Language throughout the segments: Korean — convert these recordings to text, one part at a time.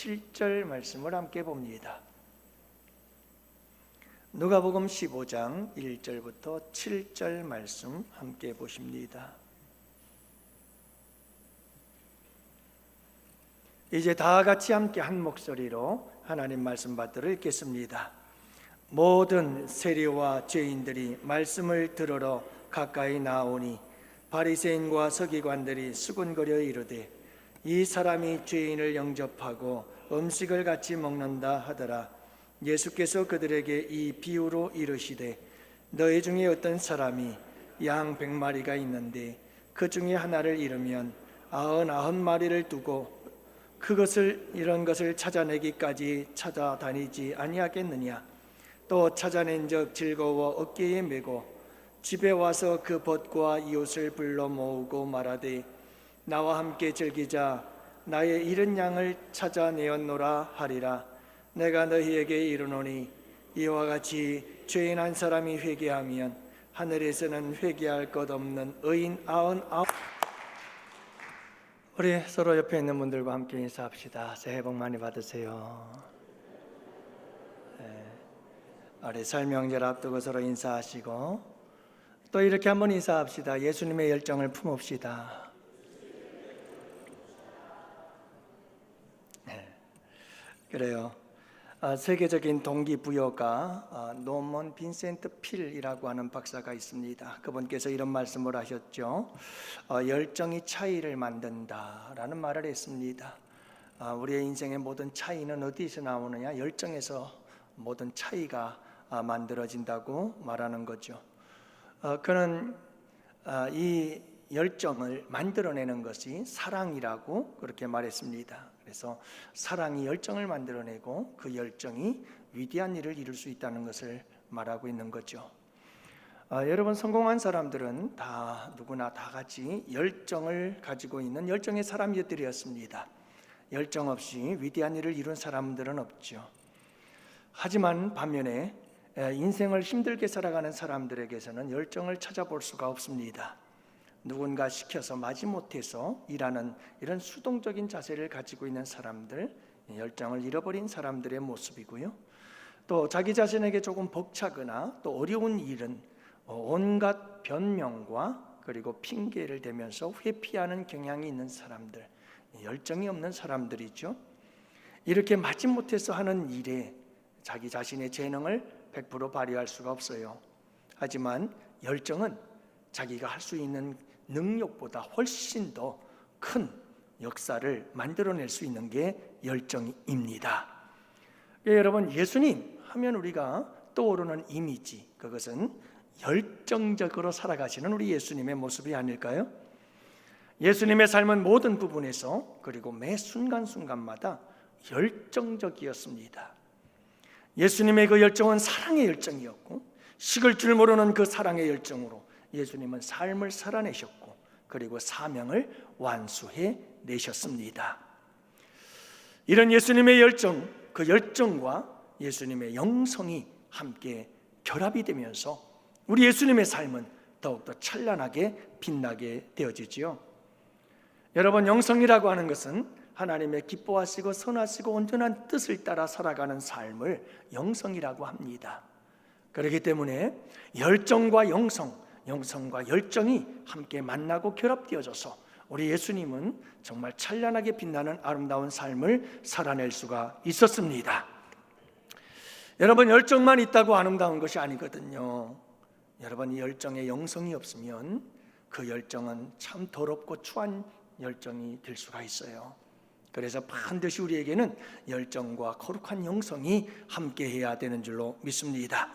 7절 말씀을 함께 봅니다. 누가복음 15장 1절부터 7절 말씀 함께 보십니다. 이제 다 같이 함께 한 목소리로 하나님 말씀 받들어 읽겠습니다. 모든 세리와 죄인들이 말씀을 들으러 가까이 나오니 바리새인과 서기관들이 수군거려 이르되 이 사람이 죄인을 영접하고 음식을 같이 먹는다 하더라. 예수께서 그들에게 이 비유로 이르시되 너희 중에 어떤 사람이 양 100마리가 있는데 그 중에 하나를 잃으면 99마리를 두고 이런 것을 찾아내기까지 찾아다니지 아니하겠느냐. 또 찾아낸 적 즐거워 어깨에 메고 집에 와서 그 벗과 이웃을 불러 모으고 말하되 나와 함께 즐기자. 나의 잃은 양을 찾아내었노라 하리라. 내가 너희에게 이르노니 이와 같이 죄인 한 사람이 회개하면 하늘에서는 회개할 것 없는 의인 99. 우리 서로 옆에 있는 분들과 함께 인사합시다. 새해 복 많이 받으세요. 우리 설 명절 앞두고 서로 인사하시고 또 이렇게 한번 인사합시다. 예수님의 열정을 품읍시다. 그래요. 세계적인 동기부여가 노먼 빈센트 필이라고 하는 박사가 있습니다. 그분께서 이런 말씀을 하셨죠. 열정이 차이를 만든다라는 말을 했습니다. 우리의 인생의 모든 차이는 어디서 나오느냐? 열정에서 모든 차이가 만들어진다고 말하는 거죠. 그는 이 열정을 만들어내는 것이 사랑이라고 그렇게 말했습니다. 그래서 사랑이 열정을 만들어내고 그 열정이 위대한 일을 이룰 수 있다는 것을 말하고 있는 거죠. 여러분, 성공한 사람들은 누구나 다 같이 열정을 가지고 있는 열정의 사람들이었습니다. 열정 없이 위대한 일을 이룬 사람들은 없죠. 하지만 반면에 인생을 힘들게 살아가는 사람들에게서는 열정을 찾아볼 수가 없습니다. 누군가 시켜서 마지못해서 일하는 이런 수동적인 자세를 가지고 있는 사람들, 열정을 잃어버린 사람들의 모습이고요. 또 자기 자신에게 조금 벅차거나 또 어려운 일은 온갖 변명과 그리고 핑계를 대면서 회피하는 경향이 있는 사람들, 열정이 없는 사람들이죠. 이렇게 마지못해서 하는 일에 자기 자신의 재능을 100% 발휘할 수가 없어요. 하지만 열정은 자기가 할 수 있는 능력보다 훨씬 더 큰 역사를 만들어낼 수 있는 게 열정입니다. 여러분, 예수님 하면 우리가 떠오르는 이미지, 그것은 열정적으로 살아가시는 우리 예수님의 모습이 아닐까요? 예수님의 삶은 모든 부분에서 그리고 매 순간순간마다 열정적이었습니다. 예수님의 그 열정은 사랑의 열정이었고 식을 줄 모르는 그 사랑의 열정으로 예수님은 삶을 살아내셨고 그리고 사명을 완수해 내셨습니다. 이런 예수님의 열정, 그 열정과 예수님의 영성이 함께 결합이 되면서 우리 예수님의 삶은 더욱더 찬란하게 빛나게 되어지지요. 여러분, 영성이라고 하는 것은 하나님의 기뻐하시고 선하시고 온전한 뜻을 따라 살아가는 삶을 영성이라고 합니다. 그렇기 때문에 열정과 영성과 열정이 함께 만나고 결합되어져서 우리 예수님은 정말 찬란하게 빛나는 아름다운 삶을 살아낼 수가 있었습니다. 여러분, 열정만 있다고 아름다운 것이 아니거든요. 여러분, 이 열정에 영성이 없으면 그 열정은 참 더럽고 추한 열정이 될 수가 있어요. 그래서 반드시 우리에게는 열정과 거룩한 영성이 함께해야 되는 줄로 믿습니다.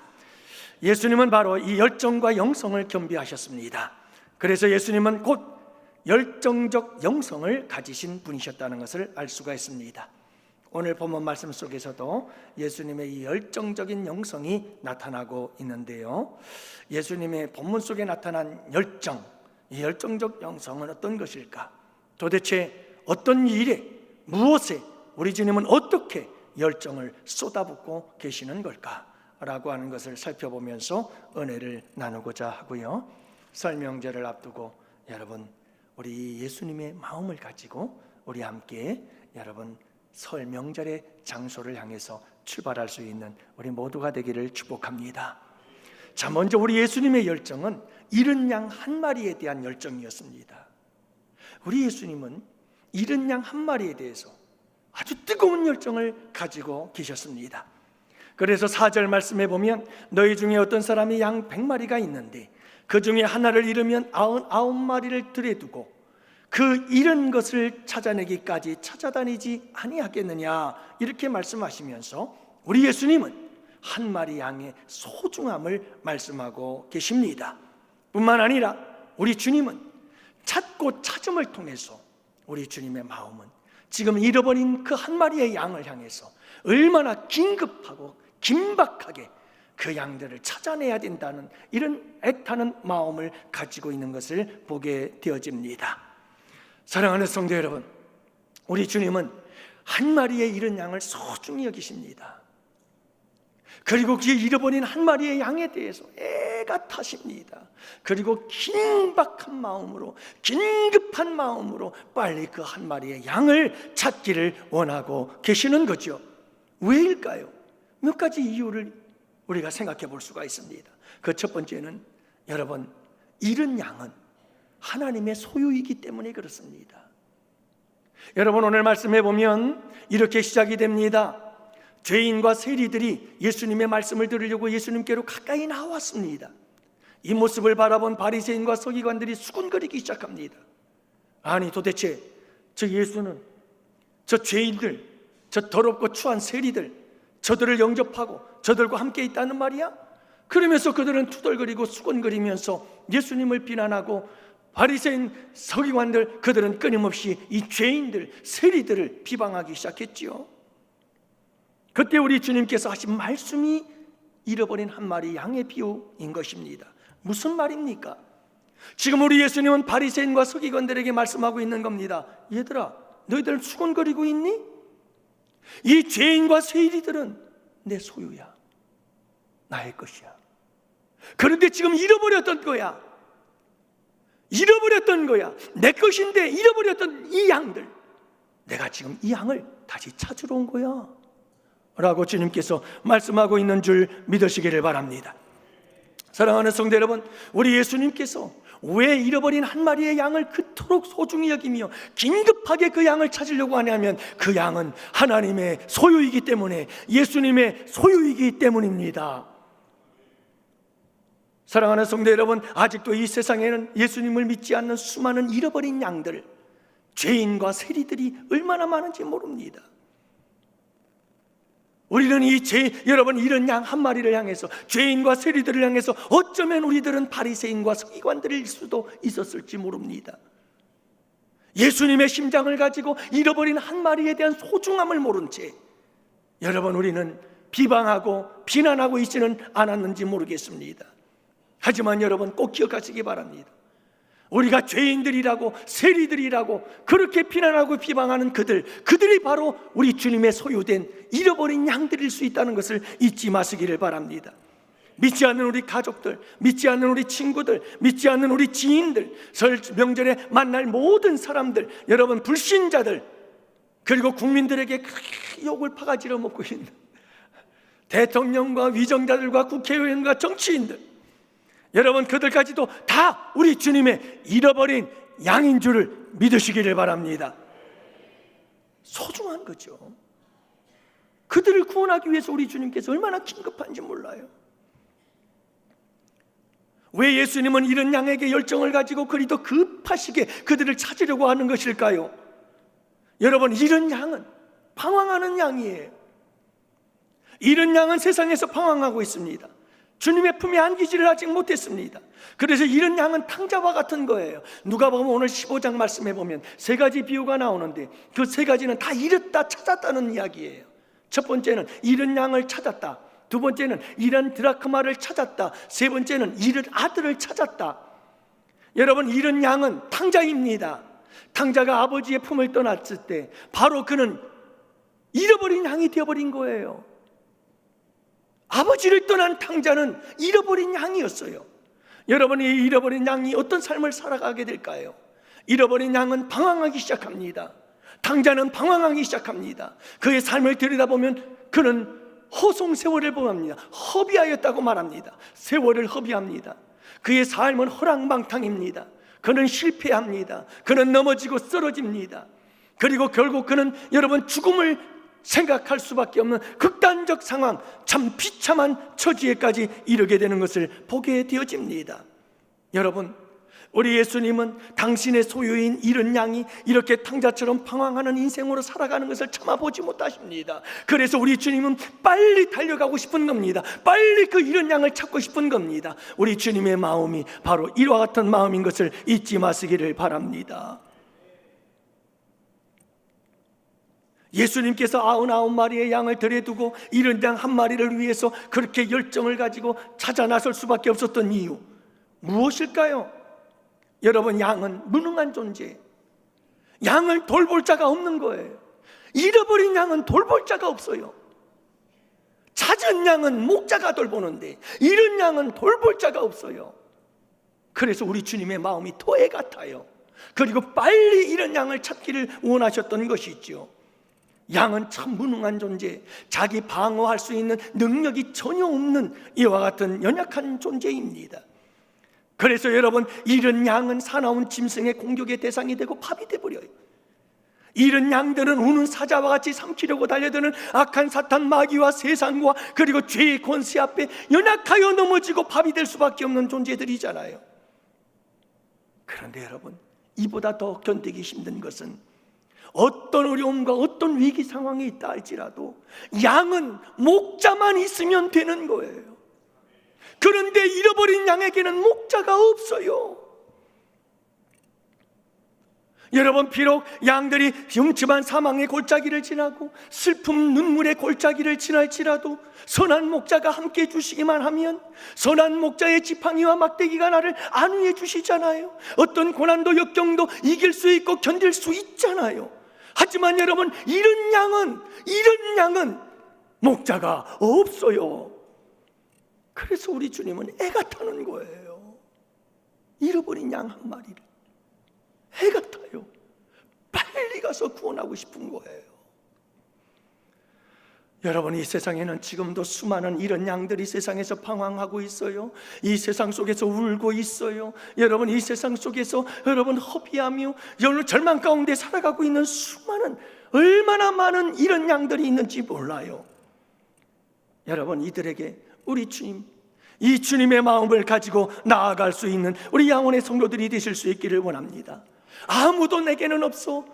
예수님은 바로 이 열정과 영성을 겸비하셨습니다. 그래서 예수님은 곧 열정적 영성을 가지신 분이셨다는 것을 알 수가 있습니다. 오늘 본문 말씀 속에서도 예수님의 이 열정적인 영성이 나타나고 있는데요, 예수님의 본문 속에 나타난 열정, 이 열정적 영성은 어떤 것일까? 도대체 어떤 일에, 무엇에 우리 주님은 어떻게 열정을 쏟아붓고 계시는 걸까? 라고 하는 것을 살펴보면서 은혜를 나누고자 하고요. 설 명절을 앞두고 여러분, 우리 예수님의 마음을 가지고 우리 함께 여러분 설 명절의 장소를 향해서 출발할 수 있는 우리 모두가 되기를 축복합니다. 자, 먼저 우리 예수님의 열정은 잃은 양 한 마리에 대한 열정이었습니다. 우리 예수님은 잃은 양 한 마리에 대해서 아주 뜨거운 열정을 가지고 계셨습니다. 그래서 4절 말씀에 보면 너희 중에 어떤 사람이 양 100마리가 있는데 그 중에 하나를 잃으면 99마리를 들에 두고 그 잃은 것을 찾아내기까지 찾아다니지 아니하겠느냐, 이렇게 말씀하시면서 우리 예수님은 한 마리 양의 소중함을 말씀하고 계십니다. 뿐만 아니라 우리 주님은 찾고 찾음을 통해서 우리 주님의 마음은 지금 잃어버린 그 한 마리의 양을 향해서 얼마나 긴급하고 긴박하게 그 양들을 찾아내야 된다는 이런 애타는 마음을 가지고 있는 것을 보게 되어집니다. 사랑하는 성도 여러분, 우리 주님은 한 마리의 잃은 양을 소중히 여기십니다. 그리고 그 잃어버린 한 마리의 양에 대해서 애가 타십니다. 그리고 긴박한 마음으로, 긴급한 마음으로 빨리 그 한 마리의 양을 찾기를 원하고 계시는 거죠. 왜일까요? 몇 가지 이유를 우리가 생각해 볼 수가 있습니다. 그 첫 번째는 여러분, 잃은 양은 하나님의 소유이기 때문에 그렇습니다. 여러분, 오늘 말씀해 보면 이렇게 시작이 됩니다. 죄인과 세리들이 예수님의 말씀을 들으려고 예수님께로 가까이 나왔습니다. 이 모습을 바라본 바리새인과 서기관들이 수군거리기 시작합니다. 아니, 도대체 저 예수는 저 죄인들, 저 더럽고 추한 세리들, 저들을 영접하고 저들과 함께 있다는 말이야? 그러면서 그들은 투덜거리고 수군거리면서 예수님을 비난하고 바리새인 서기관들, 그들은 끊임없이 이 죄인들, 세리들을 비방하기 시작했지요. 그때 우리 주님께서 하신 말씀이 잃어버린 한 마리 양의 비유인 것입니다. 무슨 말입니까? 지금 우리 예수님은 바리새인과 서기관들에게 말씀하고 있는 겁니다. 얘들아, 너희들 수군거리고 있니? 이 죄인과 세리들은 내 소유야, 나의 것이야. 그런데 지금 잃어버렸던 거야. 잃어버렸던 거야. 내 것인데 잃어버렸던 이 양들, 내가 지금 이 양을 다시 찾으러 온 거야 라고 주님께서 말씀하고 있는 줄 믿으시기를 바랍니다. 사랑하는 성도 여러분, 우리 예수님께서 왜 잃어버린 한 마리의 양을 그토록 소중히 여기며 긴급하게 그 양을 찾으려고 하냐면 그 양은 하나님의 소유이기 때문에, 예수님의 소유이기 때문입니다. 사랑하는 성도 여러분, 아직도 이 세상에는 예수님을 믿지 않는 수많은 잃어버린 양들, 죄인과 세리들이 얼마나 많은지 모릅니다. 우리는 여러분, 이런 양 한 마리를 향해서, 죄인과 세리들을 향해서 어쩌면 우리들은 바리새인과 서기관들일 수도 있었을지 모릅니다. 예수님의 심장을 가지고 잃어버린 한 마리에 대한 소중함을 모른 채 여러분, 우리는 비방하고 비난하고 있지는 않았는지 모르겠습니다. 하지만 여러분, 꼭 기억하시기 바랍니다. 우리가 죄인들이라고, 세리들이라고 그렇게 비난하고 비방하는 그들이 바로 우리 주님의 소유된 잃어버린 양들일 수 있다는 것을 잊지 마시기를 바랍니다. 믿지 않는 우리 가족들, 믿지 않는 우리 친구들, 믿지 않는 우리 지인들, 설 명절에 만날 모든 사람들, 여러분, 불신자들, 그리고 국민들에게 크게 욕을 파가지러 먹고 있는 대통령과 위정자들과 국회의원과 정치인들, 여러분, 그들까지도 다 우리 주님의 잃어버린 양인 줄을 믿으시기를 바랍니다. 소중한 거죠. 그들을 구원하기 위해서 우리 주님께서 얼마나 긴급한지 몰라요. 왜 예수님은 이런 양에게 열정을 가지고 그리 더 급하시게 그들을 찾으려고 하는 것일까요? 여러분, 이런 양은 방황하는 양이에요. 이런 양은 세상에서 방황하고 있습니다. 주님의 품에 안기지를 아직 못했습니다. 그래서 이런 양은 탕자와 같은 거예요. 누가복음 오늘 15장 말씀해 보면 세 가지 비유가 나오는데 그 세 가지는 다 잃었다 찾았다는 이야기예요. 첫 번째는 잃은 양을 찾았다, 두 번째는 잃은 드라크마를 찾았다, 세 번째는 잃은 아들을 찾았다. 여러분, 잃은 양은 탕자입니다. 탕자가 아버지의 품을 떠났을 때 바로 그는 잃어버린 양이 되어버린 거예요. 아버지를 떠난 탕자는 잃어버린 양이었어요. 여러분이 잃어버린 양이 어떤 삶을 살아가게 될까요? 잃어버린 양은 방황하기 시작합니다. 당자는 방황하기 시작합니다. 그의 삶을 들여다보면 그는 허송세월을 보합니다. 허비하였다고 말합니다. 세월을 허비합니다. 그의 삶은 허랑방탕입니다. 그는 실패합니다. 그는 넘어지고 쓰러집니다. 그리고 결국 그는 여러분 죽음을 생각할 수밖에 없는 극단적 상황, 참 비참한 처지에까지 이르게 되는 것을 보게 되어집니다. 여러분, 우리 예수님은 당신의 소유인 잃은 양이 이렇게 탕자처럼 방황하는 인생으로 살아가는 것을 참아보지 못하십니다. 그래서 우리 주님은 빨리 달려가고 싶은 겁니다. 빨리 그 잃은 양을 찾고 싶은 겁니다. 우리 주님의 마음이 바로 이와 같은 마음인 것을 잊지 마시기를 바랍니다. 예수님께서 99마리의 양을 들여두고 잃은 양 한 마리를 위해서 그렇게 열정을 가지고 찾아 나설 수밖에 없었던 이유 무엇일까요? 여러분, 양은 무능한 존재, 양을 돌볼 자가 없는 거예요. 잃어버린 양은 돌볼 자가 없어요. 찾은 양은 목자가 돌보는데 잃은 양은 돌볼 자가 없어요. 그래서 우리 주님의 마음이 토해 같아요. 그리고 빨리 잃은 양을 찾기를 원하셨던 것이죠. 양은 참 무능한 존재, 자기 방어할 수 있는 능력이 전혀 없는 이와 같은 연약한 존재입니다. 그래서 여러분, 잃은 양은 사나운 짐승의 공격의 대상이 되고 밥이 되어버려요. 잃은 양들은 우는 사자와 같이 삼키려고 달려드는 악한 사탄 마귀와 세상과 그리고 죄의 권세 앞에 연약하여 넘어지고 밥이 될 수밖에 없는 존재들이잖아요. 그런데 여러분, 이보다 더 견디기 힘든 것은 어떤 어려움과 어떤 위기 상황이 있다 할지라도 양은 목자만 있으면 되는 거예요. 그런데 잃어버린 양에게는 목자가 없어요. 여러분, 비록 양들이 흉측한 사망의 골짜기를 지나고 슬픔 눈물의 골짜기를 지날지라도 선한 목자가 함께 해주시기만 하면 선한 목자의 지팡이와 막대기가 나를 안위해 주시잖아요. 어떤 고난도 역경도 이길 수 있고 견딜 수 있잖아요. 하지만 여러분, 잃은 양은 목자가 없어요. 그래서 우리 주님은 애가 타는 거예요. 잃어버린 양 한 마리를 애가 타요. 빨리 가서 구원하고 싶은 거예요. 여러분, 이 세상에는 지금도 수많은 이런 양들이 세상에서 방황하고 있어요. 이 세상 속에서 울고 있어요. 여러분, 이 세상 속에서 여러분 허비하며 여러분 절망 가운데 살아가고 있는 수많은, 얼마나 많은 이런 양들이 있는지 몰라요. 여러분, 이들에게 우리 주님, 이 주님의 마음을 가지고 나아갈 수 있는 우리 양원의 성도들이 되실 수 있기를 원합니다. 아무도 내게는 없어.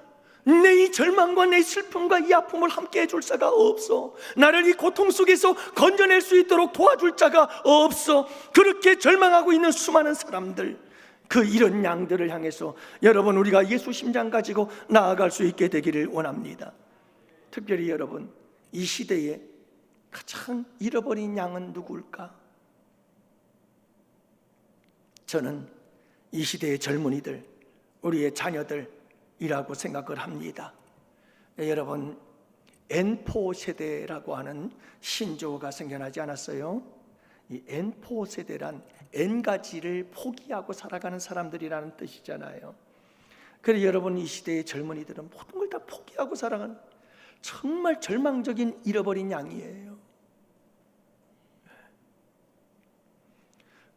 내 이 절망과 내 슬픔과 이 아픔을 함께 해줄 자가 없어. 나를 이 고통 속에서 건져낼 수 있도록 도와줄 자가 없어. 그렇게 절망하고 있는 수많은 사람들, 그 이런 양들을 향해서 여러분, 우리가 예수 심장 가지고 나아갈 수 있게 되기를 원합니다. 특별히 여러분, 이 시대에 가장 잃어버린 양은 누구일까? 저는 이 시대의 젊은이들, 우리의 자녀들이라고 생각을 합니다. 여러분, N4 세대라고 하는 신조어가 생겨나지 않았어요? 이 N4 세대란 N가지를 포기하고 살아가는 사람들이라는 뜻이잖아요. 그래서 여러분, 이 시대의 젊은이들은 모든 걸 다 포기하고 살아가는 정말 절망적인 잃어버린 양이에요.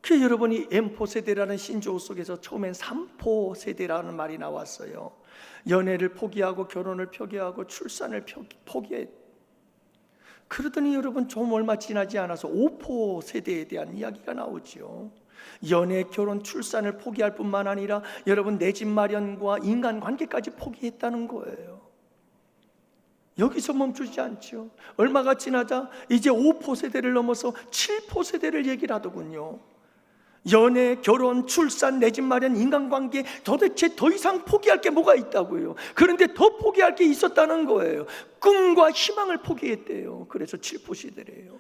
그 여러분이 M4 세대라는 신조어 속에서 처음엔 3포 세대라는 말이 나왔어요. 연애를 포기하고 결혼을 포기하고 출산을 포기해. 그러더니 여러분, 좀 얼마 지나지 않아서 5포 세대에 대한 이야기가 나오죠. 연애, 결혼, 출산을 포기할 뿐만 아니라 여러분, 내 집 마련과 인간관계까지 포기했다는 거예요. 여기서 멈추지 않죠. 얼마가 지나자 이제 5포 세대를 넘어서 7포 세대를 얘기를 하더군요. 연애, 결혼, 출산, 내 집 마련, 인간관계, 도대체 더 이상 포기할 게 뭐가 있다고요. 그런데 더 포기할 게 있었다는 거예요. 꿈과 희망을 포기했대요. 그래서 7포 세대래요.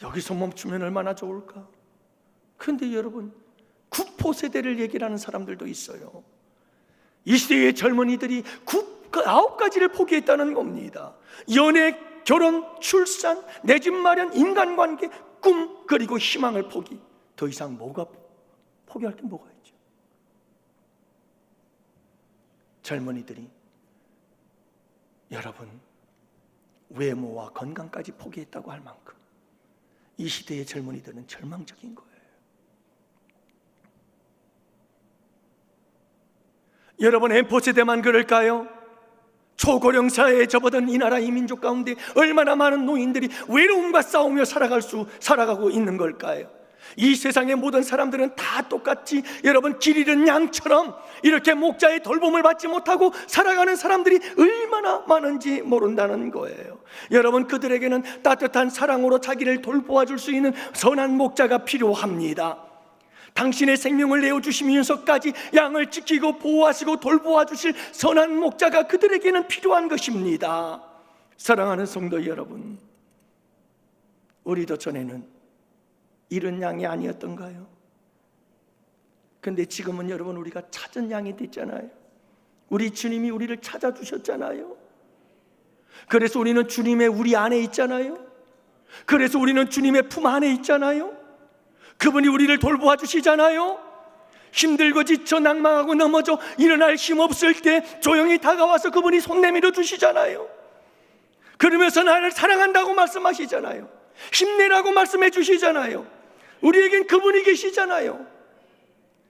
여기서 멈추면 얼마나 좋을까? 그런데 여러분, 9포 세대를 얘기를 하는 사람들도 있어요. 이 시대의 젊은이들이 9가지를 포기했다는 겁니다. 연애, 결혼, 출산, 내 집 마련, 인간관계, 꿈, 그리고 희망을 포기. 더 이상 포기할 게 뭐가 있죠? 젊은이들이 여러분, 외모와 건강까지 포기했다고 할 만큼 이 시대의 젊은이들은 절망적인 거예요. 여러분, 엠포세대만 그럴까요? 초고령 사회에 접어든 이 나라 이 민족 가운데 얼마나 많은 노인들이 외로움과 싸우며 살아가고 있는 걸까요? 이 세상의 모든 사람들은 다 똑같이 여러분 길 잃은 양처럼 이렇게 목자의 돌봄을 받지 못하고 살아가는 사람들이 얼마나 많은지 모른다는 거예요. 여러분, 그들에게는 따뜻한 사랑으로 자기를 돌보아 줄 수 있는 선한 목자가 필요합니다. 당신의 생명을 내어주시면서까지 양을 지키고 보호하시고 돌보아 주실 선한 목자가 그들에게는 필요한 것입니다. 사랑하는 성도 여러분, 우리도 전에는 이런 양이 아니었던가요? 근데 지금은 여러분 우리가 찾은 양이 됐잖아요. 우리 주님이 우리를 찾아주셨잖아요. 그래서 우리는 주님의 우리 안에 있잖아요. 그래서 우리는 주님의 품 안에 있잖아요. 그분이 우리를 돌보아 주시잖아요. 힘들고 지쳐 낭망하고 넘어져 일어날 힘 없을 때 조용히 다가와서 그분이 손 내밀어 주시잖아요. 그러면서 나를 사랑한다고 말씀하시잖아요. 힘내라고 말씀해 주시잖아요. 우리에겐 그분이 계시잖아요.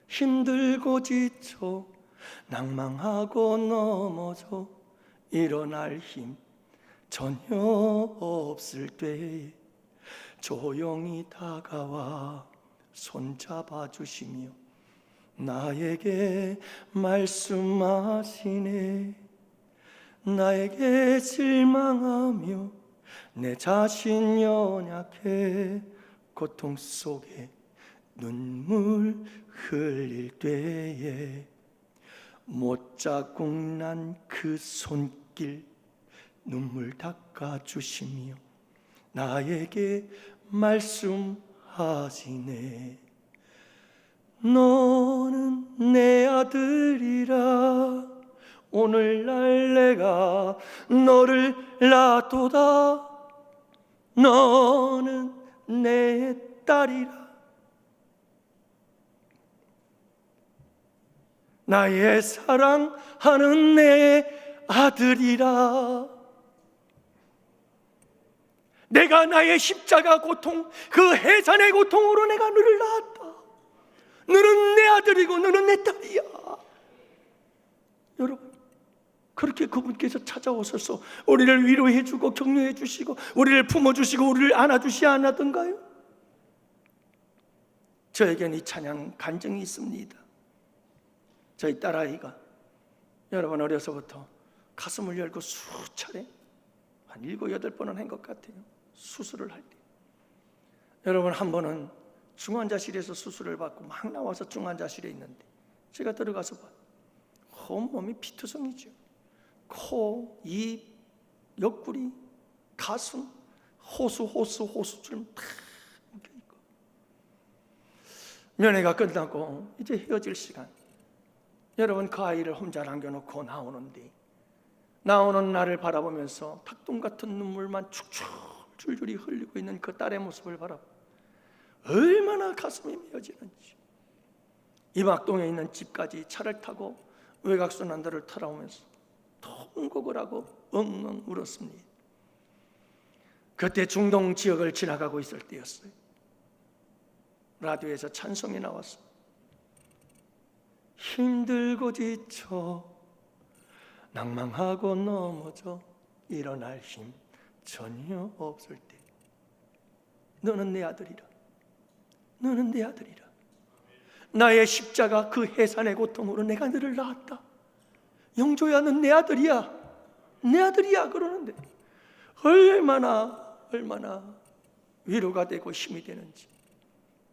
힘들고 지쳐 낭망하고 넘어져 일어날 힘 전혀 없을 때 조용히 다가와 손잡아 주시며 나에게 말씀하시네. 나에게 실망하며 내 자신 연약해 고통 속에 눈물 흘릴 때에 못 자국 난 그 손길 눈물 닦아주시며 나에게 말씀하시네. 너는 내 아들이라 오늘날 내가 너를 낳도다. 너는 내 딸이라 나의 사랑하는 내 아들이라. 내가 나의 십자가 고통 그 해산의 고통으로 내가 너를 낳았다. 너는 내 아들이고 너는 내 딸이야. 여러분, 그렇게 그분께서 찾아오셔서 우리를 위로해 주고 격려해 주시고 우리를 품어 주시고 우리를 안아 주시지 않았던가요? 저에겐 이 찬양 간증이 있습니다. 저희 딸아이가 여러분 어려서부터 가슴을 열고 수차례 한 7, 8번은 한 것 같아요. 수술을 할 때 여러분 한 번은 중환자실에서 수술을 받고 막 나와서 중환자실에 있는데 제가 들어가서 봐 온몸이 피투성이죠. 코, 입, 옆구리, 가슴, 호수처럼 다 묶여있고 면회가 끝나고 이제 헤어질 시간. 여러분 그 아이를 혼자 남겨놓고 나오는 나를 바라보면서 닭똥 같은 눈물만 축축 줄줄이 흘리고 있는 그 딸의 모습을 바라보 얼마나 가슴이 미어지는지 이막동에 있는 집까지 차를 타고 외곽순환도를 타러오면서 통곡을 하고 엉엉 울었습니다. 그때 중동 지역을 지나가고 있을 때였어요. 라디오에서 찬송이 나왔어. 힘들고 지쳐 낭망하고 넘어져 일어날 힘 전혀 없을 때 너는 내 아들이라. 너는 내 아들이라. 나의 십자가 그 해산의 고통으로 내가 너를 낳았다. 영조야 넌 내 아들이야. 내 아들이야 그러는데 얼마나 위로가 되고 힘이 되는지.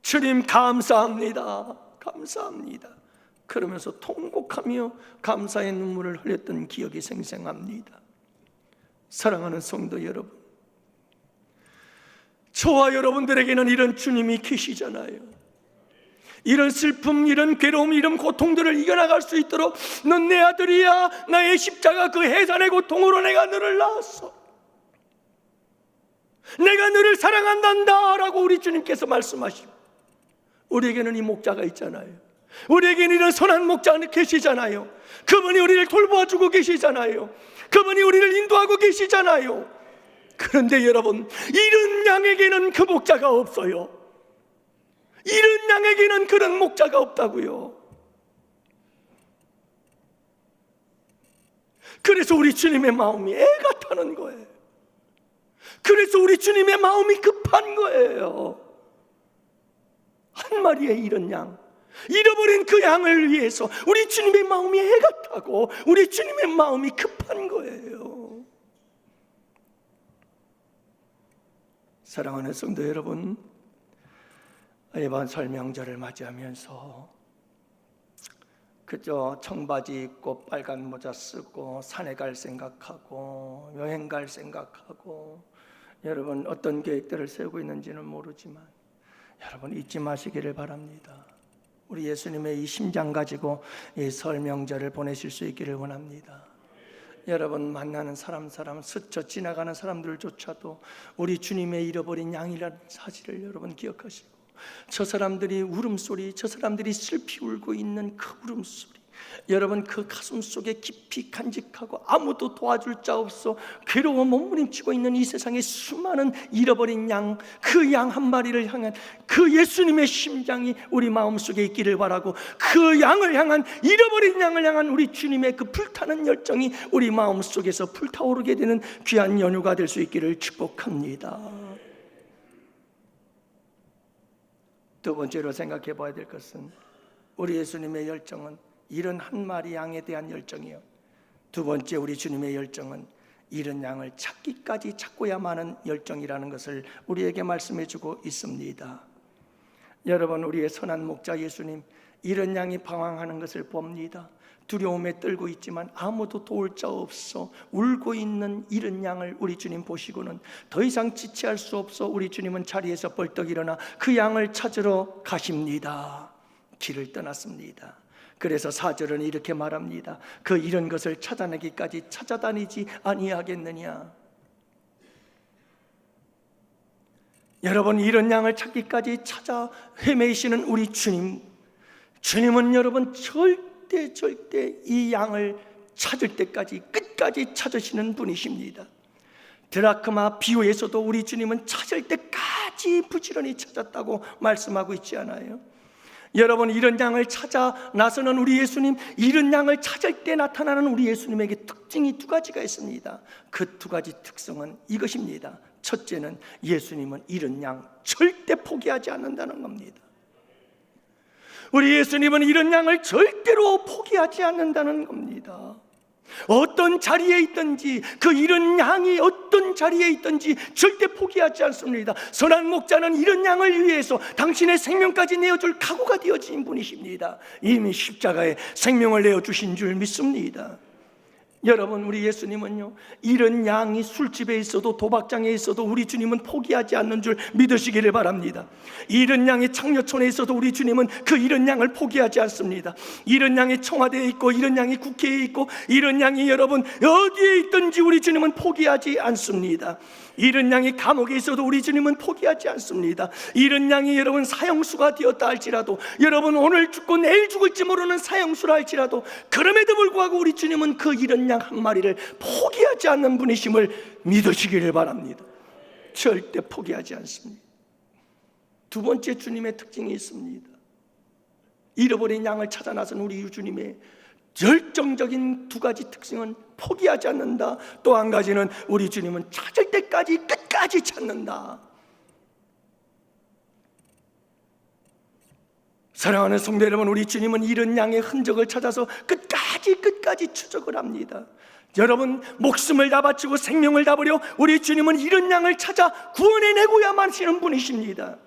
주님 감사합니다. 감사합니다. 그러면서 통곡하며 감사의 눈물을 흘렸던 기억이 생생합니다. 사랑하는 성도 여러분, 저와 여러분들에게는 이런 주님이 계시잖아요. 이런 슬픔, 이런 괴로움, 이런 고통들을 이겨나갈 수 있도록 넌 내 아들이야. 나의 십자가 그 해산의 고통으로 내가 너를 낳았어. 내가 너를 사랑한단다 라고 우리 주님께서 말씀하시고 우리에게는 이 목자가 있잖아요. 우리에게는 이런 선한 목자가 계시잖아요. 그분이 우리를 돌보아주고 계시잖아요. 그분이 우리를 인도하고 계시잖아요. 그런데 여러분, 이런 양에게는 그 목자가 없어요. 이런 양에게는 그런 목자가 없다고요. 그래서 우리 주님의 마음이 애가 타는 거예요. 그래서 우리 주님의 마음이 급한 거예요. 한 마리의 이런 양, 잃어버린 그 양을 위해서 우리 주님의 마음이 애가 타고 우리 주님의 마음이 급한 거예요. 사랑하는 성도 여러분, 이번 설명절을 맞이하면서 그저 청바지 입고 빨간 모자 쓰고 산에 갈 생각하고 여행 갈 생각하고 여러분 어떤 계획들을 세우고 있는지는 모르지만 여러분 잊지 마시기를 바랍니다. 우리 예수님의 이 심장 가지고 이 설 명절을 보내실 수 있기를 원합니다. 여러분 만나는 사람 스쳐 지나가는 사람들조차도 우리 주님의 잃어버린 양이라는 사실을 여러분 기억하시고, 저 사람들이 울음소리, 저 사람들이 슬피 울고 있는 그 울음소리, 여러분 그 가슴 속에 깊이 간직하고 아무도 도와줄 자 없어 괴로워 몸부림치고 있는 이 세상의 수많은 잃어버린 양, 그 양 한 마리를 향한 그 예수님의 심장이 우리 마음속에 있기를 바라고, 그 양을 향한, 잃어버린 양을 향한 우리 주님의 그 불타는 열정이 우리 마음속에서 불타오르게 되는 귀한 연휴가 될 수 있기를 축복합니다. 두 번째로 생각해 봐야 될 것은 우리 예수님의 열정은 이런 한 마리 양에 대한 열정이요, 두 번째 우리 주님의 열정은 이런 양을 찾기까지 찾고야만 하는 열정이라는 것을 우리에게 말씀해 주고 있습니다. 여러분, 우리의 선한 목자 예수님, 이런 양이 방황하는 것을 봅니다. 두려움에 떨고 있지만 아무도 도울 자 없어 울고 있는 이런 양을 우리 주님 보시고는 더 이상 지체할 수 없어 우리 주님은 자리에서 벌떡 일어나 그 양을 찾으러 가십니다. 길을 떠났습니다. 그래서 4절은 이렇게 말합니다. 그 이런 것을 찾아내기까지 찾아다니지 아니하겠느냐. 여러분, 이런 양을 찾기까지 찾아 헤매시는 우리 주님, 주님은 여러분 절대 이 양을 찾을 때까지 끝까지 찾으시는 분이십니다. 드라크마 비유에서도 우리 주님은 찾을 때까지 부지런히 찾았다고 말씀하고 있지 않아요? 여러분, 이런 양을 찾아 나서는 우리 예수님, 이런 양을 찾을 때 나타나는 우리 예수님에게 특징이 두 가지가 있습니다. 그 두 가지 특성은 이것입니다. 첫째는 예수님은 이런 양 절대 포기하지 않는다는 겁니다. 우리 예수님은 이런 양을 절대로 포기하지 않는다는 겁니다. 어떤 자리에 있든지, 그 이런 양이 어떤 자리에 있든지 절대 포기하지 않습니다. 선한 목자는 이런 양을 위해서 당신의 생명까지 내어줄 각오가 되어진 분이십니다. 이미 십자가에 생명을 내어주신 줄 믿습니다. 여러분, 우리 예수님은요, 이런 양이 술집에 있어도 도박장에 있어도 우리 주님은 포기하지 않는 줄 믿으시기를 바랍니다. 이런 양이 창녀촌에 있어도 우리 주님은 그 이런 양을 포기하지 않습니다. 이런 양이 청와대에 있고 이런 양이 국회에 있고 이런 양이 여러분 어디에 있든지 우리 주님은 포기하지 않습니다. 이런 양이 감옥에 있어도 우리 주님은 포기하지 않습니다. 이런 양이 여러분 사형수가 되었다 할지라도, 여러분 오늘 죽고 내일 죽을지 모르는 사형수라 할지라도, 그럼에도 불구하고 우리 주님은 그 이런 양 한 마리를 포기하지 않는 분이심을 믿으시기를 바랍니다. 절대 포기하지 않습니다. 두 번째 주님의 특징이 있습니다. 잃어버린 양을 찾아 나선 우리 주님의 열정적인 두 가지 특징은 포기하지 않는다. 또 한 가지는 우리 주님은 찾을 때까지 끝까지 찾는다. 사랑하는 성도 여러분, 우리 주님은 이런 양의 흔적을 찾아서 끝까지 추적을 합니다. 여러분, 목숨을 다 바치고 생명을 다 버려 우리 주님은 이런 양을 찾아 구원해내고야만 하시는 분이십니다.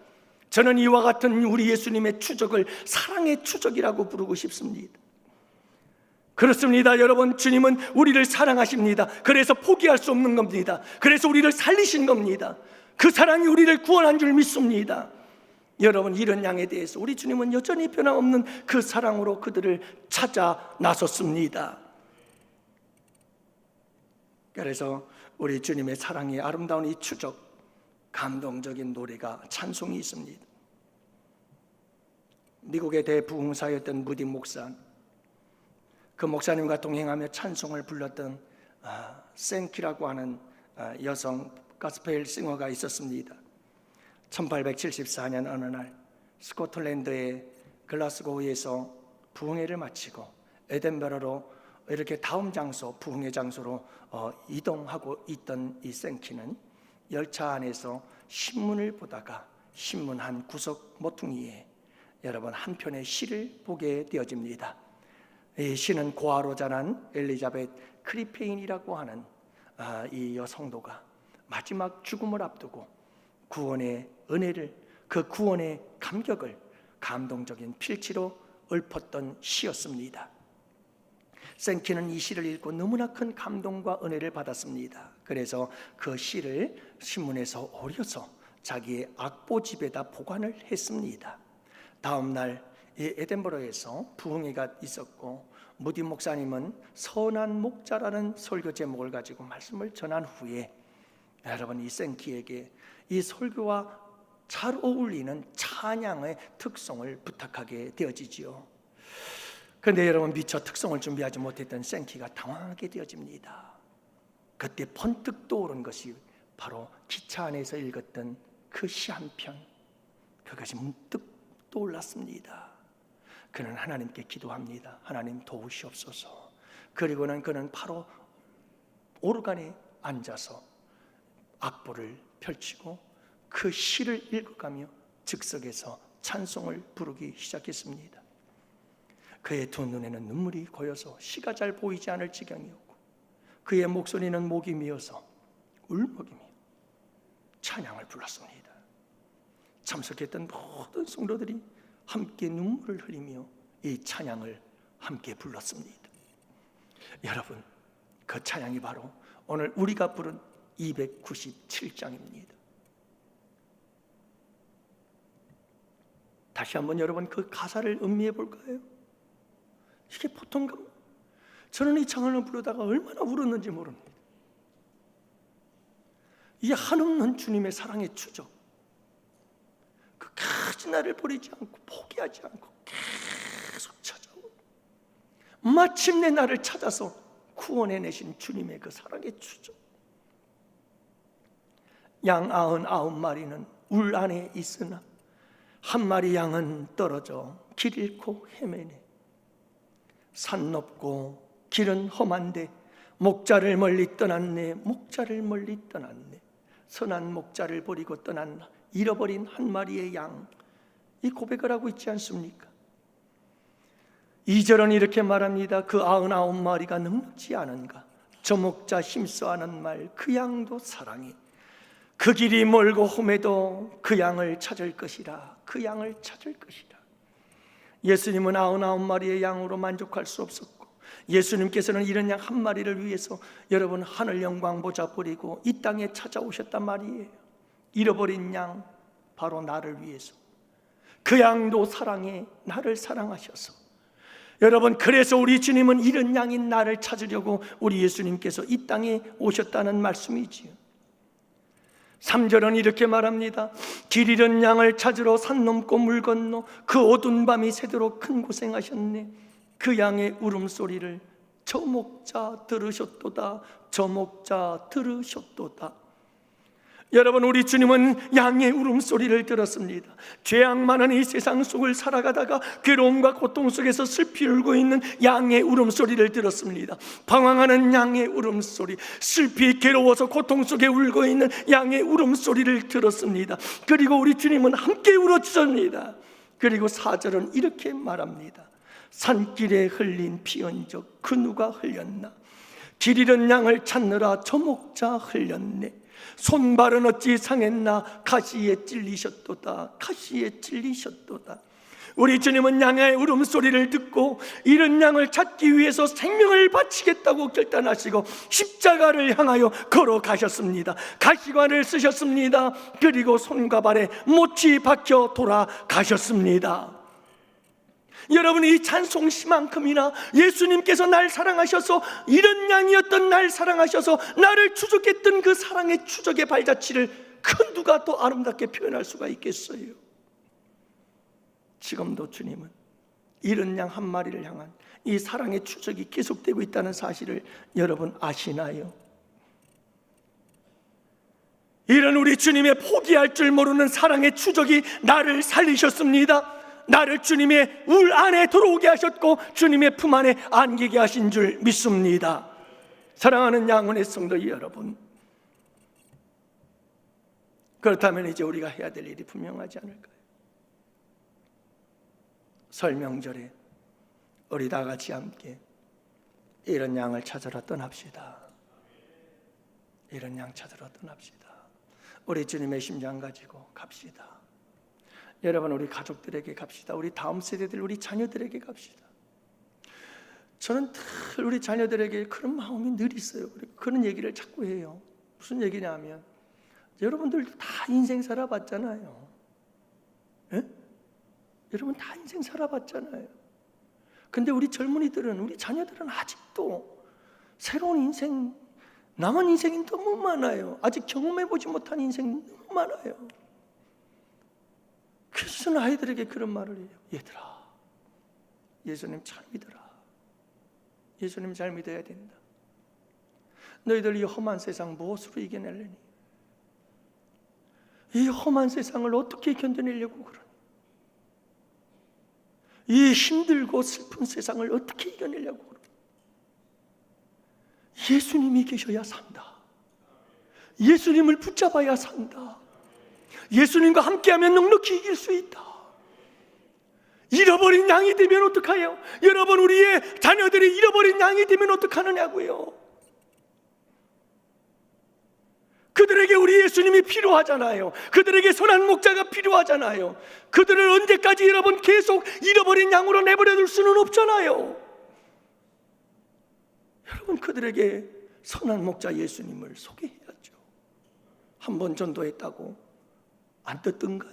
저는 이와 같은 우리 예수님의 추적을 사랑의 추적이라고 부르고 싶습니다. 그렇습니다. 여러분, 주님은 우리를 사랑하십니다. 그래서 포기할 수 없는 겁니다. 그래서 우리를 살리신 겁니다. 그 사랑이 우리를 구원한 줄 믿습니다. 여러분, 이런 양에 대해서 우리 주님은 여전히 변함없는 그 사랑으로 그들을 찾아 나섰습니다. 그래서 우리 주님의 사랑이 아름다운 이 추적, 감동적인 노래가, 찬송이 있습니다. 미국의 대부흥사였던 무디 목사, 그 목사님과 동행하며 찬송을 불렀던 생키라고 하는 여성 가스펠 싱어가 있었습니다. 1874년 어느 날 스코틀랜드의 글라스고우에서 부흥회를 마치고 에덴버러로 이렇게 다음 장소, 부흥회 장소로 이동하고 있던 이 생키는 열차 안에서 신문을 보다가 신문 한 구석 모퉁이에 여러분 한 편의 시를 보게 되어집니다. 이 시는 고아로 자란 엘리자벳 크리페인이라고 하는 이 여성도가 마지막 죽음을 앞두고 구원의 은혜를, 그 구원의 감격을 감동적인 필치로 읊었던 시였습니다. 생키는 이 시를 읽고 너무나 큰 감동과 은혜를 받았습니다. 그래서 그 시를 신문에서 오려서 자기의 악보집에다 보관을 했습니다. 다음 날 에덴버러에서 부흥회가 있었고 무디 목사님은 선한 목자라는 설교 제목을 가지고 말씀을 전한 후에 여러분 이 생키에게 이 설교와 잘 어울리는 찬양의 특성을 부탁하게 되어지지요. 그런데 여러분 미처 특성을 준비하지 못했던 생키가 당황하게 되어집니다. 그때 번뜩 떠오른 것이 바로 기차 안에서 읽었던 그 시 한 편, 그것이 문득 떠올랐습니다. 그는 하나님께 기도합니다. 하나님 도우시옵소서. 그리고는 그는 바로 오르간에 앉아서 악보를 펼치고 그 시를 읽어가며 즉석에서 찬송을 부르기 시작했습니다. 그의 두 눈에는 눈물이 고여서 시가 잘 보이지 않을 지경이었고 그의 목소리는 목이 메어서 울먹이며 찬양을 불렀습니다. 참석했던 모든 성도들이 함께 눈물을 흘리며 이 찬양을 함께 불렀습니다. 여러분, 그 찬양이 바로 오늘 우리가 부른 297장입니다. 다시 한번 여러분 그 가사를 음미해 볼까요? 이게 보통가? 저는 이 찬양을 부르다가 얼마나 울었는지 모릅니다. 이 한없는 주님의 사랑의 추적, 끝까지 나를 버리지 않고 포기하지 않고 계속 찾아오고 마침내 나를 찾아서 구원해내신 주님의 그 사랑의 추적. 양 99마리는 울 안에 있으나 한 마리 양은 떨어져 길 잃고 헤매네. 산 높고 길은 험한데 목자를 멀리 떠났네. 목자를 멀리 떠났네. 선한 목자를 버리고 떠난 잃어버린 한 마리의 양, 이 고백을 하고 있지 않습니까? 2절은 이렇게 말합니다. 그 99마리가 넉넉지 않은가? 저 목자 힘써하는 말, 그 양도 사랑해. 그 길이 멀고 험해도 그 양을 찾을 것이라. 그 양을 찾을 것이라. 예수님은 99마리의 양으로 만족할 수 없었고 예수님께서는 이런 양 한 마리를 위해서 여러분 하늘 영광 보좌 버리고 이 땅에 찾아오셨단 말이에요. 잃어버린 양, 바로 나를 위해서. 그 양도 사랑해. 나를 사랑하셔서. 여러분, 그래서 우리 주님은 이런 양인 나를 찾으려고 우리 예수님께서 이 땅에 오셨다는 말씀이지요. 3절은 이렇게 말합니다. 길 잃은 양을 찾으러 산 넘고 물 건너 그 어두운 밤이 새도록 큰 고생하셨네. 그 양의 울음소리를 저 목자 들으셨도다. 저 목자 들으셨도다. 여러분, 우리 주님은 양의 울음소리를 들었습니다. 죄악 많은 이 세상 속을 살아가다가 괴로움과 고통 속에서 슬피 울고 있는 양의 울음소리를 들었습니다. 방황하는 양의 울음소리, 슬피 괴로워서 고통 속에 울고 있는 양의 울음소리를 들었습니다. 그리고 우리 주님은 함께 울어주셨습니다. 그리고 4절은 이렇게 말합니다. 산길에 흘린 피언적 그 누가 흘렸나? 길 잃은 양을 찾느라 저 목자 흘렸네. 손발은 어찌 상했나? 가시에 찔리셨도다. 가시에 찔리셨도다. 우리 주님은 양의 울음소리를 듣고 이런 양을 찾기 위해서 생명을 바치겠다고 결단하시고 십자가를 향하여 걸어가셨습니다. 가시관을 쓰셨습니다. 그리고 손과 발에 못이 박혀 돌아가셨습니다. 여러분, 이 찬송 시만큼이나 예수님께서 날 사랑하셔서 이런 양이었던 날 사랑하셔서 나를 추적했던 그 사랑의 추적의 발자취를 그 누가 더 아름답게 표현할 수가 있겠어요? 지금도 주님은 잃은 양 한 마리를 향한 이 사랑의 추적이 계속되고 있다는 사실을 여러분 아시나요? 이런 우리 주님의 포기할 줄 모르는 사랑의 추적이 나를 살리셨습니다. 나를 주님의 울 안에 들어오게 하셨고 주님의 품 안에 안기게 하신 줄 믿습니다. 사랑하는 양원의 성도 여러분, 그렇다면 이제 우리가 해야 될 일이 분명하지 않을까요? 설 명절에 우리 다 같이 함께 이런 양을 찾으러 떠납시다. 이런 양 찾으러 떠납시다. 우리 주님의 심장 가지고 갑시다. 여러분, 우리 가족들에게 갑시다. 우리 다음 세대들, 우리 자녀들에게 갑시다. 저는 늘 우리 자녀들에게 그런 마음이 늘 있어요. 그런 얘기를 자꾸 해요. 무슨 얘기냐면, 여러분들 다 인생 살아봤잖아요. 예? 여러분 다 인생 살아봤잖아요. 근데 우리 젊은이들은, 우리 자녀들은 아직도 새로운 인생, 남은 인생이 너무 많아요. 아직 경험해보지 못한 인생이 너무 많아요. 그래서 저는 아이들에게 그런 말을 해요. 얘들아, 예수님 잘 믿어라. 예수님 잘 믿어야 된다. 너희들 이 험한 세상 무엇으로 이겨내려니? 이 험한 세상을 어떻게 견뎌내려고 그러니? 이 힘들고 슬픈 세상을 어떻게 이겨내려고 그러니? 예수님이 계셔야 산다. 예수님을 붙잡아야 산다. 예수님과 함께하면 넉넉히 이길 수 있다. 잃어버린 양이 되면 어떡해요? 여러분, 우리의 자녀들이 잃어버린 양이 되면 어떡하느냐고요? 그들에게 우리 예수님이 필요하잖아요. 그들에게 선한 목자가 필요하잖아요. 그들을 언제까지 여러분 계속 잃어버린 양으로 내버려 둘 수는 없잖아요. 여러분, 그들에게 선한 목자 예수님을 소개해야죠. 한 번 전도했다고 안 됐던가요?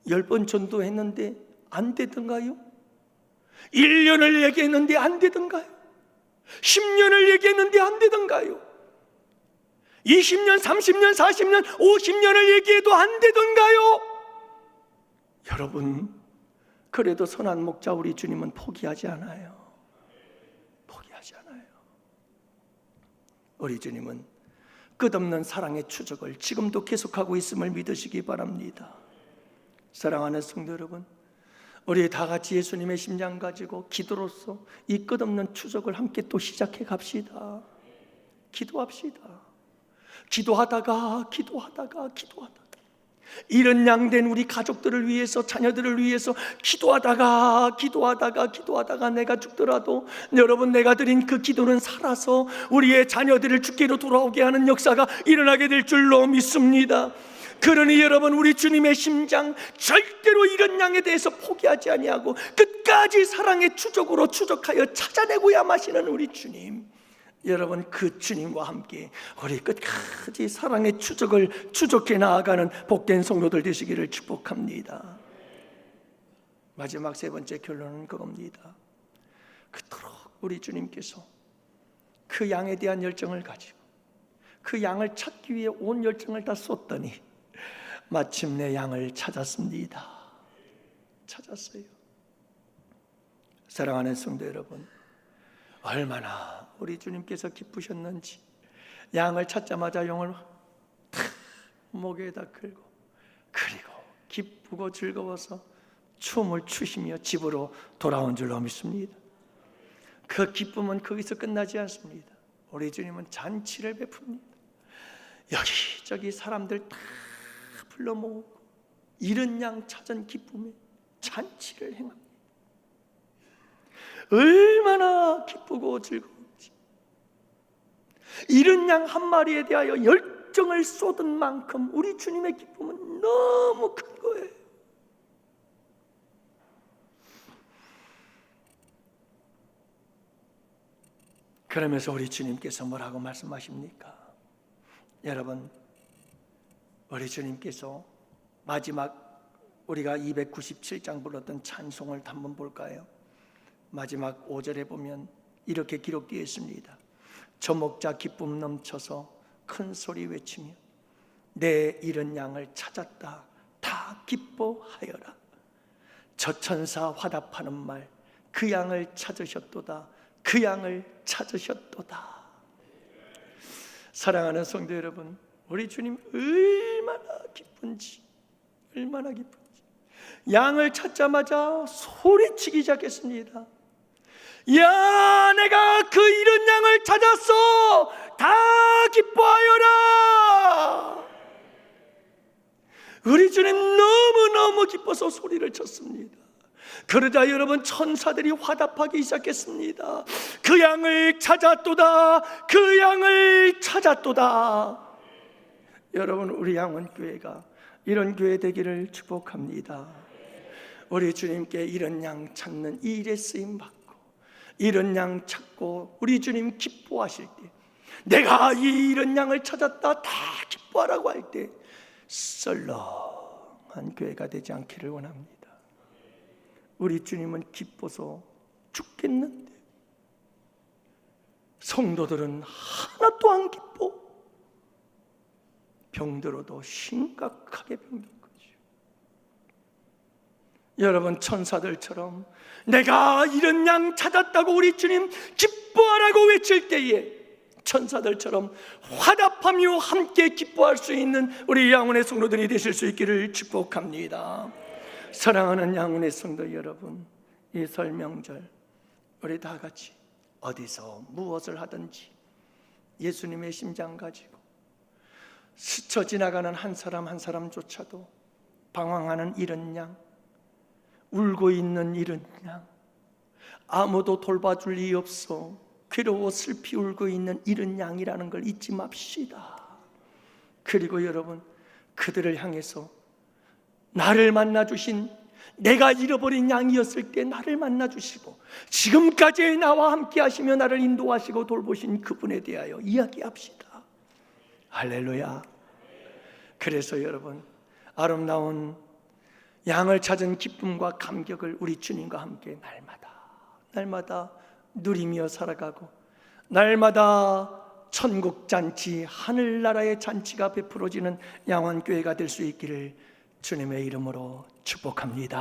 10번 전도했는데 안 되던가요? 1년을 얘기했는데 안 되던가요? 10년을 얘기했는데 안 되던가요? 20년, 30년, 40년, 50년을 얘기해도 안 되던가요? 여러분, 그래도 선한 목자 우리 주님은 포기하지 않아요. 포기하지 않아요. 우리 주님은 끝없는 사랑의 추적을 지금도 계속하고 있음을 믿으시기 바랍니다. 사랑하는 성도 여러분, 우리 다 같이 예수님의 심장 가지고 기도로서 이 끝없는 추적을 함께 또 시작해 갑시다. 기도합시다. 기도하다가 이런 양된 우리 가족들을 위해서, 자녀들을 위해서 기도하다가 내가 죽더라도 여러분, 내가 드린 그 기도는 살아서 우리의 자녀들을 주께로 돌아오게 하는 역사가 일어나게 될 줄로 믿습니다. 그러니 여러분, 우리 주님의 심장, 절대로 이런 양에 대해서 포기하지 아니하고 끝까지 사랑의 추적으로 추적하여 찾아내고야 마시는 우리 주님, 여러분, 그 주님과 함께 우리 끝까지 사랑의 추적을 추적해 나아가는 복된 성도들 되시기를 축복합니다. 마지막 세 번째 결론은 그겁니다. 그토록 우리 주님께서 그 양에 대한 열정을 가지고 그 양을 찾기 위해 온 열정을 다 쏟더니 마침내 양을 찾았습니다. 찾았어요. 사랑하는 성도 여러분, 얼마나 우리 주님께서 기쁘셨는지 양을 찾자마자 용을 목에다 걸고, 그리고 기쁘고 즐거워서 춤을 추시며 집으로 돌아온 줄로 믿습니다. 그 기쁨은 거기서 끝나지 않습니다. 우리 주님은 잔치를 베풉니다. 여기저기 사람들 다 불러 모으고 잃은 양 찾은 기쁨에 잔치를 행합니다. 얼마나 기쁘고 즐거운지, 잃은 양 한 마리에 대하여 열정을 쏟은 만큼 우리 주님의 기쁨은 너무 큰 거예요. 그러면서 우리 주님께서 뭐라고 말씀하십니까? 여러분, 우리 주님께서 마지막 우리가 297장 불렀던 찬송을 한번 볼까요? 마지막 5절에 보면 이렇게 기록되어 있습니다. 저 목자 기쁨 넘쳐서 큰 소리 외치며 내 잃은 양을 찾았다 다 기뻐하여라. 저 천사 화답하는 말, 그 양을 찾으셨도다, 그 양을 찾으셨도다. 사랑하는 성도 여러분, 우리 주님 얼마나 기쁜지, 얼마나 기쁜지. 양을 찾자마자 소리치기 시작했습니다. 야, 내가 그 잃은 양을 찾았어, 다 기뻐하여라. 우리 주님 너무너무 기뻐서 소리를 쳤습니다. 그러자 여러분, 천사들이 화답하기 시작했습니다. 그 양을 찾았도다, 그 양을 찾았도다. 여러분, 우리 양원교회가 이런 교회 되기를 축복합니다. 우리 주님께 이런 양 찾는 이 일에 쓰임받고, 이런 양 찾고 우리 주님 기뻐하실 때, 내가 이 이런 양을 찾았다, 다 기뻐하라고 할 때 썰렁한 교회가 되지 않기를 원합니다. 우리 주님은 기뻐서 죽겠는데 성도들은 하나도 안 기뻐. 병들어도 심각하게 병든 거죠. 여러분, 천사들처럼 내가 이런 양 찾았다고 우리 주님 기뻐하라고 외칠 때에 천사들처럼 화답하며 함께 기뻐할 수 있는 우리 양원의 성도들이 되실 수 있기를 축복합니다. 사랑하는 양원의 성도 여러분, 이 설 명절 우리 다 같이 어디서 무엇을 하든지 예수님의 심장 가지고 스쳐 지나가는 한 사람 한 사람조차도 방황하는 이런 양, 울고 있는 이런 양, 아무도 돌봐줄 리 없어 괴로워 슬피 울고 있는 이런 양이라는 걸 잊지 맙시다. 그리고 여러분, 그들을 향해서 나를 만나주신, 내가 잃어버린 양이었을 때 나를 만나주시고 지금까지 나와 함께 하시며 나를 인도하시고 돌보신 그분에 대하여 이야기합시다. 할렐루야. 그래서 여러분, 아름다운 양을 찾은 기쁨과 감격을 우리 주님과 함께 날마다 누리며 살아가고, 날마다 천국 잔치, 하늘나라의 잔치가 베풀어지는 양원교회가 될 수 있기를 주님의 이름으로 축복합니다.